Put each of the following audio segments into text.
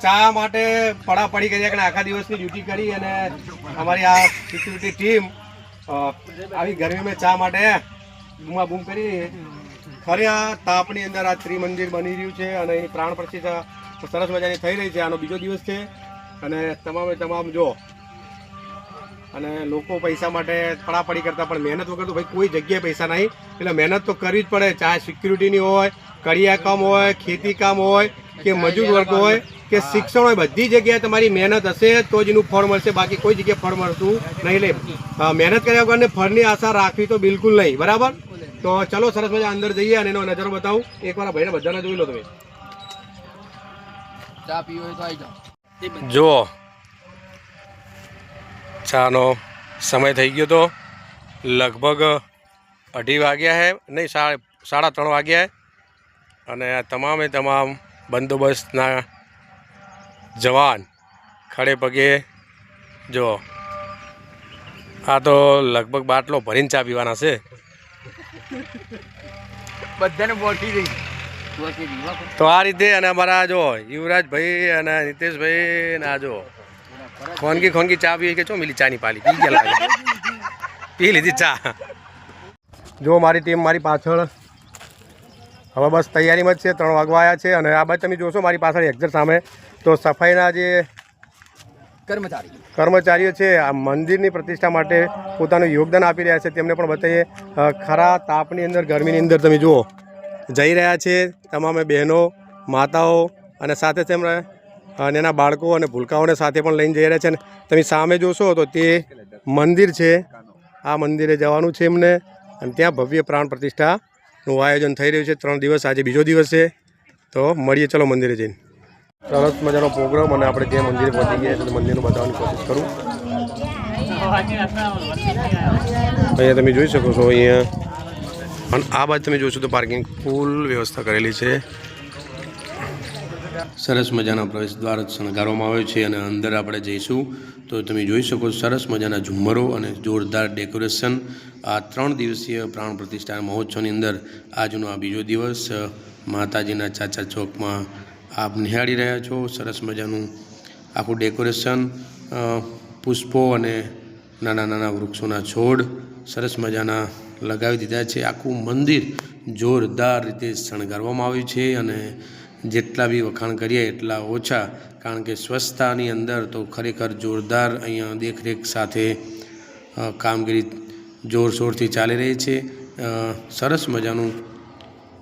ચા માટે પડાપડી કરી કે આખા દિવસની ડ્યુટી કરી અને અમારી આ સિક્યુરિટી ટીમ આવી ગરમીમાં ચા માટે બૂમા બૂમ કરી ખરે આ તાપની અંદર આ ત્રિમંદિર બની રહ્યું છે અને એની પ્રાણ પ્રતિષ્ઠા સરસ મજાની થઈ રહી છે. આનો બીજો દિવસ છે અને તમામ જો અને લોકો પૈસા માટે પડાપડી કરતા પણ મહેનત વગર તો ભાઈ કોઈ જગ્યાએ પૈસા નહીં, એટલે મહેનત તો કરવી જ પડે. ચાહે સિક્યુરિટીની હોય, કડિયા કામ હોય, ખેતી કામ હોય કે મજૂર વર્ગ હોય કે શિક્ષણ હોય, બધી જગ્યાએ તમારી મહેનત હશે તો જ એનું ફળ મળશે. બાકી કોઈ જગ્યાએ ફળ મળતું નહીં. લે મહેનત કર્યા વગરને ફળની આશા રાખવી તો બિલકુલ નહીં. બરાબર? તો ચલો સરસ મજા અંદર જઈએ અને એનો નજારો બતાવું. એકવાર ભાઈને બધાને જોઈ લો તમે. ચા પીવો હોય તો આવી જાઓ. જુઓ ચાનો સમય થઈ ગયો તો લગભગ 2:30 વાગ્યા છે, નહીં 3:30 વાગ્યા છે અને આ તમામે તમામ બંદોબસ્તના જવાન ખડે પગે જો આ તો લગભગ બાટલો ભરીને ચા પીવાના છે. બધાને બોટી દઈ તો આ રીતે અને અમારા જો યુવરાજભાઈ અને નીતેશભાઈ ને આ જો ખોનગી ચા પી કે ચો મિલી ચાની પાલી પી ગયા લાગે, પી લીધી ચા. જો મારી ટીમ મારી પાછળ હવે બસ તૈયારીમાં જ છે. 3 વાગવા આવ્યા છે અને આ બાજુ તમે જોશો મારી પાછળ એક્ઝેક્ટ સામે તો સફાઈના જે કર્મચારીઓ છે આ મંદિરની પ્રતિષ્ઠા માટે પોતાનું યોગદાન આપી રહ્યા છે. તેમને પણ બતાવીએ. ખરા તાપની અંદર ગરમીની અંદર તમે જુઓ જઈ રહ્યા છે તમામે બહેનો માતાઓ અને સાથે તેમને નાના બાળકો અને ભૂલકાઓને સાથે પણ લઈને જઈ રહ્યા છે. અને તમે સામે જોશો તો તે મંદિર છે. આ મંદિરે જવાનું છે એમને અને ત્યાં ભવ્ય પ્રાણ પ્રતિષ્ઠાનું આયોજન થઈ રહ્યું છે. 3 દિવસ, આજે બીજો દિવસ છે. તો મળીએ ચલો મંદિરે જઈને. સરસ મજાનો પ્રોગ્રામ અને આપણે જે મંદિરે પહોંચી ગયા છે મંદિરનું બતાવવાની કોશિશ કરું. અહીંયા તમે જોઈ શકો છો અહીંયા અને આ બાજુ તમે જોશો તો પાર્કિંગ ફૂલ વ્યવસ્થા કરેલી છે. સરસ મજાના પ્રવેશ દ્વાર શણગારવામાં આવ્યો છે અને અંદર આપણે જઈશું તો તમે જોઈ શકો સરસ મજાના ઝુમ્મરો અને જોરદાર ડેકોરેશન. આ 3 દિવસીય પ્રાણ પ્રતિષ્ઠા મહોત્સવની અંદર આજનો આ બીજો દિવસ માતાજીના ચાચા ચોકમાં આપ નિહાળી રહ્યા છો. સરસ મજાનું આખું ડેકોરેશન, પુષ્પો અને નાના નાના વૃક્ષોના છોડ સરસ મજાના લગાવી દીધા છે. આખું મંદિર જોરદાર રીતે શણગારવામાં આવ્યું છે અને જેટલા બી વખાણ કરીએ એટલા ઓછા, કારણ કે સ્વચ્છતાની અંદર તો ખરેખર જોરદાર અહીંયા દેખરેખ સાથે કામગીરી જોરશોરથી ચાલી રહી છે. સરસ મજાનું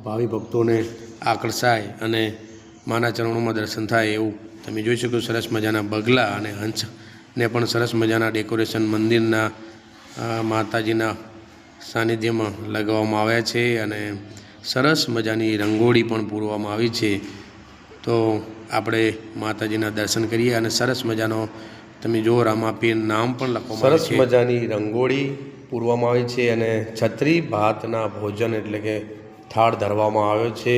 ભાવિ ભક્તોને આકર્ષાય અને માના ચરણોમાં દર્શન થાય એવું તમે જોઈ શકો. સરસ મજાના બગલા અને હંસને પણ સરસ મજાના ડેકોરેશન મંદિરના માતાજીના સાનિધ્યમાં લગાવવામાં આવ્યા છે અને સરસ મજાની રંગોળી પણ પૂરવામાં આવી છે. તો આપણે માતાજીના દર્શન કરીએ અને સરસ મજાનો તમે જો રામાપીર નામ પણ લખવામાં આવે છે. સરસ મજાની રંગોળી પૂરવામાં આવી છે અને છત્રી ભાતના ભોજન એટલે કે થાળ ધરવામાં આવ્યો છે.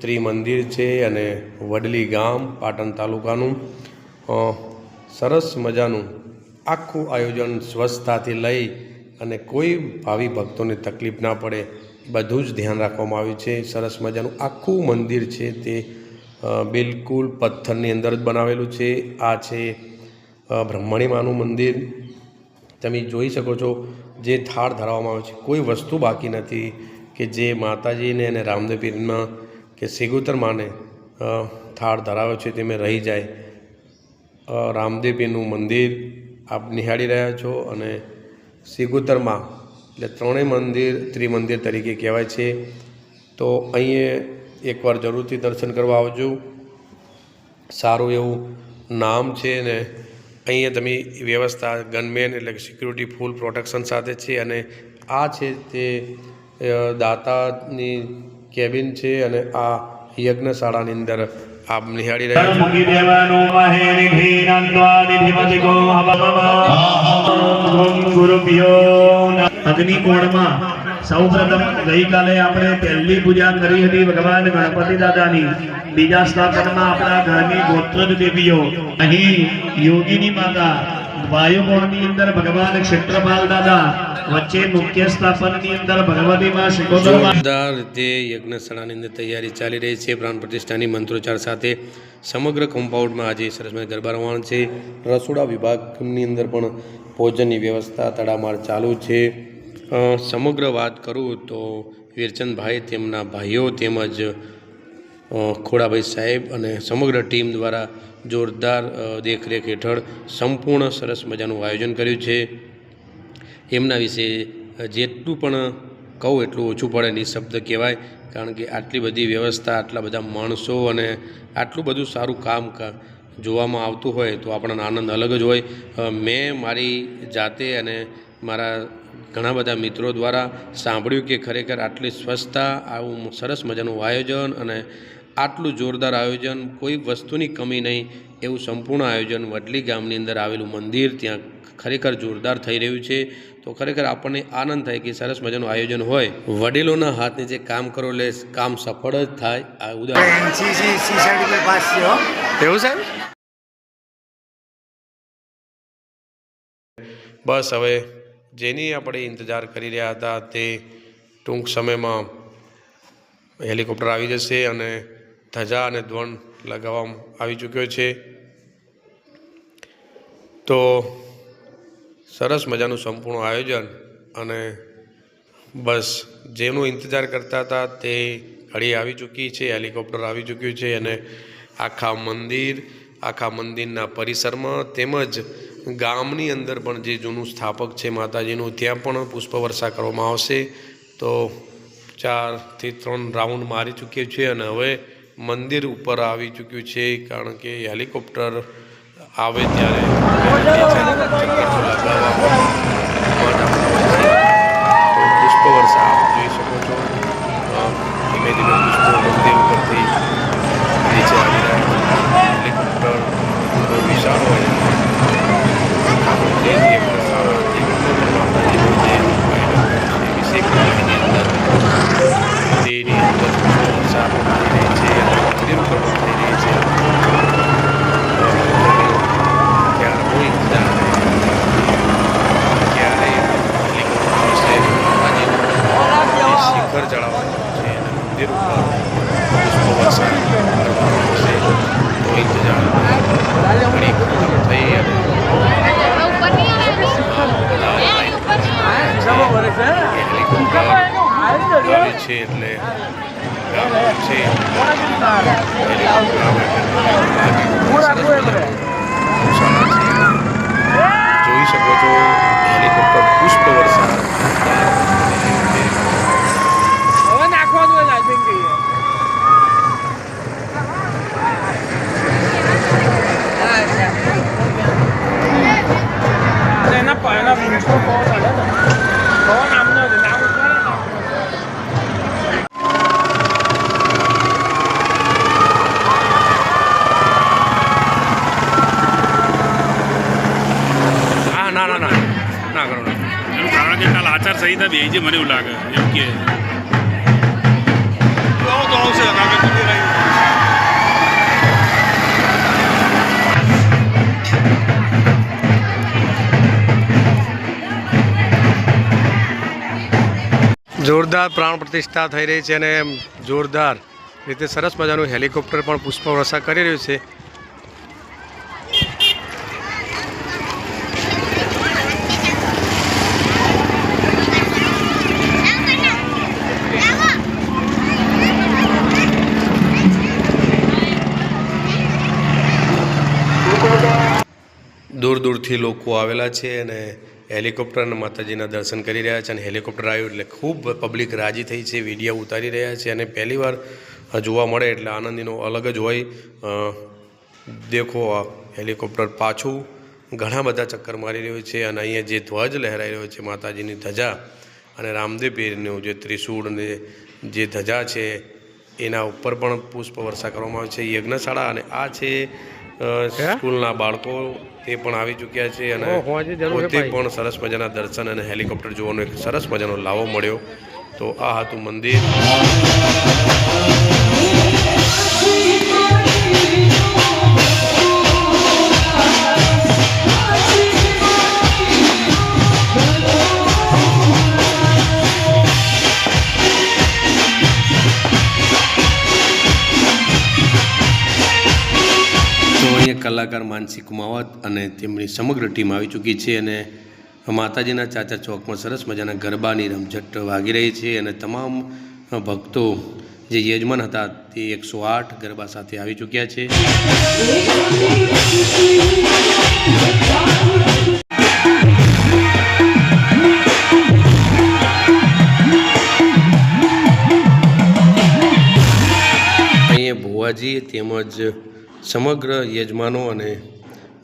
ત્રિમંદિર છે અને વડલી ગામ પાટણ તાલુકાનું સરસ મજાનું આખું આયોજન સ્વચ્છતાથી લઈ અને કોઈ ભાવિ ભક્તોને તકલીફ ના પડે બધું જ ધ્યાન રાખવામાં આવ્યું છે. સરસ મજાનું આખું મંદિર છે તે બિલકુલ પથ્થરની અંદર જ બનાવેલું છે. આ છે બ્રહ્મણી માનું મંદિર. તમે જોઈ શકો છો જે થાળ ધરાવવામાં આવે છે કોઈ વસ્તુ બાકી નથી કે જે માતાજીને અને રામદેવ પીરમાં કે સિગુતર માને થાળ ધરાવ્યો છે તેમાં રહી જાય. રામદેવ પીરનું મંદિર આપ નિહાળી રહ્યા છો અને સિગુતરમાં એટલે 3 મંદિર ત્રિમંદિર તરીકે કહેવાય છે. તો અહીંયા એકવાર જરૂરથી દર્શન કરવા આવજો. સારું એવું નામ છે ને અહીંયા તમે વ્યવસ્થા ગનમેન એટલે કે સિક્યુરિટી ફૂલ પ્રોટેક્શન સાથે છે અને આ છે તે દાતાની કેબિન છે અને આ યજ્ઞશાળાની અંદર આપ નિહાળી રહ્યા છો. અગ્નિકોણમાં સૌપ્રથમ ગઈકાલે આપણે પહેલી પૂજા કરી હતી ભગવાન ગણપતિ દાદાની. બીજા સ્થાપનમાં આપણા ઘરની ગોત્ર દેવીઓ અહીં યોગીની માતા વાયુકોણની અંદર ભગવાન ક્ષેત્રપાલ દાદા, વચ્ચે મુખ્ય સ્થાપનની અંદર ભગવતી માં શિકોતર માં જોરદાર રીતે યજ્ઞશાળાની અંદર તૈયારી ચાલી રહી છે પ્રાણ પ્રતિષ્ઠાની મંત્રોચ્ચાર સાથે. સમગ્ર કમ્પાઉન્ડમાં આજે સરસ મજાના ગરબા રમવાનું છે. રસોડા વિભાગની અંદર પણ ભોજનની વ્યવસ્થા તડામાર ચાલુ છે. સમગ્ર વાત કરું તો વીરચંદભાઈ, તેમના ભાઈઓ તેમજ ખોડાભાઈ સાહેબ અને સમગ્ર ટીમ દ્વારા જોરદાર દેખરેખ હેઠળ સંપૂર્ણ સરસ મજાનું આયોજન કર્યું છે. એમના વિશે જેટલું પણ કહું એટલું ઓછું પડે, નિશબ્દ કહેવાય. કારણ કે આટલી બધી વ્યવસ્થા, આટલા બધા માણસો અને આટલું બધું સારું કામ જોવામાં આવતું હોય તો આપણને આનંદ અલગ જ હોય. મેં મારી જાતે અને મારા ઘણા બધા મિત્રો દ્વારા સાંભળ્યું કે ખરેખર આટલી સ્વચ્છતા, આવું સરસ મજાનું આયોજન અને આટલું જોરદાર આયોજન, કોઈ વસ્તુની કમી નહીં એવું સંપૂર્ણ આયોજન વડલી ગામની અંદર આવેલું મંદિર ત્યાં ખરેખર જોરદાર થઈ રહ્યું છે. તો ખરેખર આપણને આનંદ થાય કે સરસ મજાનું આયોજન હોય. વડીલોના હાથ નીચે કામ કરો એટલે કામ સફળ જ થાય. આ ઉદાહરણ એવું સાહેબ. બસ હવે જેની આપણે ઇંતજાર કરી રહ્યા હતા તે ટૂંક સમયમાં હેલિકોપ્ટર આવી જશે અને ધજા અને ધ્વન લગાવવામાં આવી ચૂક્યો છે. તો સરસ મજાનું સંપૂર્ણ આયોજન અને બસ જેનું ઇંતજાર કરતા હતા તે ઘડી આવી ચૂકી છે. હેલિકોપ્ટર આવી ચૂક્યું છે અને આખા મંદિરના પરિસરમાં તેમજ ગામની અંદર પણ જે જૂનું સ્થાપક છે માતાજીનું, ત્યાં પણ પુષ્પવર્ષા કરવામાં આવશે. તો 4 થી 3 રાઉન્ડ મારી ચૂક્યું છે અને હવે મંદિર ઉપર આવી ચૂક્યું છે. કારણ કે હેલિકોપ્ટર આવે ત્યારે પુષ્પવર્ષા આપ જોઈ શકો છો. ધીમે ધીમે પુષ્પો મંદિર ઉપરથી નીચે આવી રહ્યા છે. હેલિકોપ્ટર વિશાળ હોય છે એટલે છે જોઈ શકો છો. હેલિકોપ્ટર પુષ્પવર્ષા આચાર સંહિતા બે છે મને એવું લાગે એમ કે જોરદાર પ્રાણ પ્રતિષ્ઠા થઈ રહી છે અને જોરદાર રીતે સરસ મજાનું હેલિકોપ્ટર પણ પુષ્પવર્ષા કરી રહ્યું છે. દૂર દૂરથી લોકો આવેલા છે અને હેલિકોપ્ટર અને માતાજીના દર્શન કરી રહ્યા છે. અને હેલિકોપ્ટર આવ્યું એટલે ખૂબ પબ્લિક રાજી થઈ છે, વિડીયો ઉતારી રહ્યા છે અને પહેલીવાર જોવા મળે એટલે આનંદીનો અલગ જ હોય. દેખો આ હેલિકોપ્ટર પાછું ઘણા બધા ચક્કર મારી રહ્યું છે અને અહીંયા જે ધ્વજ લહેરાઈ રહ્યો છે માતાજીની ધજા અને રામદેવ પીરનું જે ત્રિશૂળ અને જે ધજા છે એના ઉપર પણ પુષ્પવર્ષા કરવામાં આવે છે. યજ્ઞશાળા અને આ છે સ્કૂલના બાળકો તે પણ આવી ચૂક્યા છે અને પોતે પણ સરસ મજાના દર્શન અને હેલિકોપ્ટર જોવાનો એક સરસ મજાનો લાવો મળ્યો. તો આ હતું મંદિર. અહીંયા કલાકાર માનસી કુમાવત અને તેમની સમગ્ર ટીમ આવી ચૂકી છે અને માતાજીના ચાચા ચોકમાં સરસ મજાના ગરબાની રમઝટ વાગી રહી છે અને તમામ ભક્તો જે યજમાન હતા તે 108 ગરબા સાથે આવી ચૂક્યા છે. અહીંયા ભુવાજી તેમજ સમગ્ર યજમાનો અને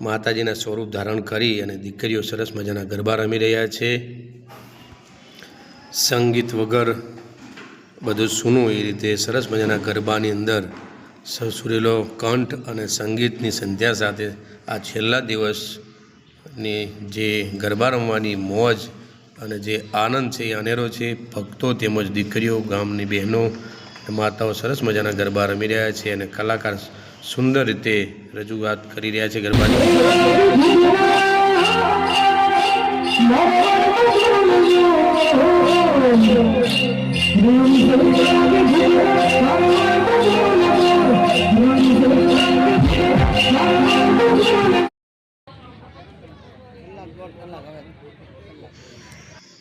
માતાજીના સ્વરૂપ ધારણ કરી અને દીકરીઓ સરસ મજાના ગરબા રમી રહ્યા છે. સંગીત વગર બધું સૂનું એ રીતે સરસ મજાના ગરબાની અંદર સુરેલો કંઠ અને સંગીતની સંધ્યા સાથે આ છેલ્લા દિવસની જે ગરબા રમવાની મોજ અને જે આનંદ છે એ અનેરો છે. ભક્તો તેમજ દીકરીઓ, ગામની બહેનો, માતાઓ સરસ મજાના ગરબા રમી રહ્યા છે અને કલાકાર સુંદર રીતે રજૂઆત કરી રહ્યા છે ગરબાની.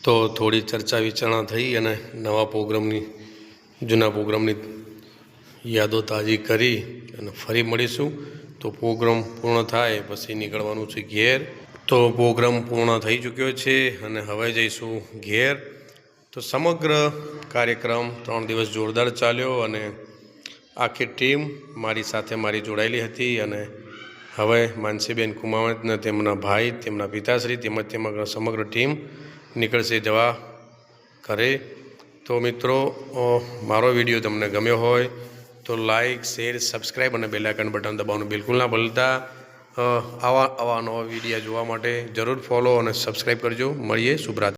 તો થોડી ચર્ચા વિચારણા થઈ અને નવા પ્રોગ્રામની જૂના પ્રોગ્રામની યાદો તાજી કરી અને ફરી મળીશું. તો પ્રોગ્રામ પૂર્ણ થાય પછી નીકળવાનું છે ઘેર. તો પ્રોગ્રામ પૂર્ણ થઈ ચૂક્યો છે અને હવે જઈશું ઘેર. તો સમગ્ર કાર્યક્રમ 3 દિવસ જોરદાર ચાલ્યો અને આખી ટીમ મારી સાથે મારી જોડાયેલી હતી અને હવે માનસીબેન કુમાવતને તેમના ભાઈ, તેમના પિતાશ્રી તેમજ તેમના સમગ્ર ટીમ નીકળશે જવા ઘરે. તો મિત્રો, મારો વિડીયો તમને ગમ્યો હોય તો લાઇક, શેર, સબસ્ક્રાઈબ અને બેલ આઇકન બટન દબાવવાનું બિલકુલ ના ભૂલતા. આવા નવા વિડીયો જોવા માટે જરૂર ફોલો અને સબસ્ક્રાઈબ કરજો. મળીએ. શુભ રાત્રિ.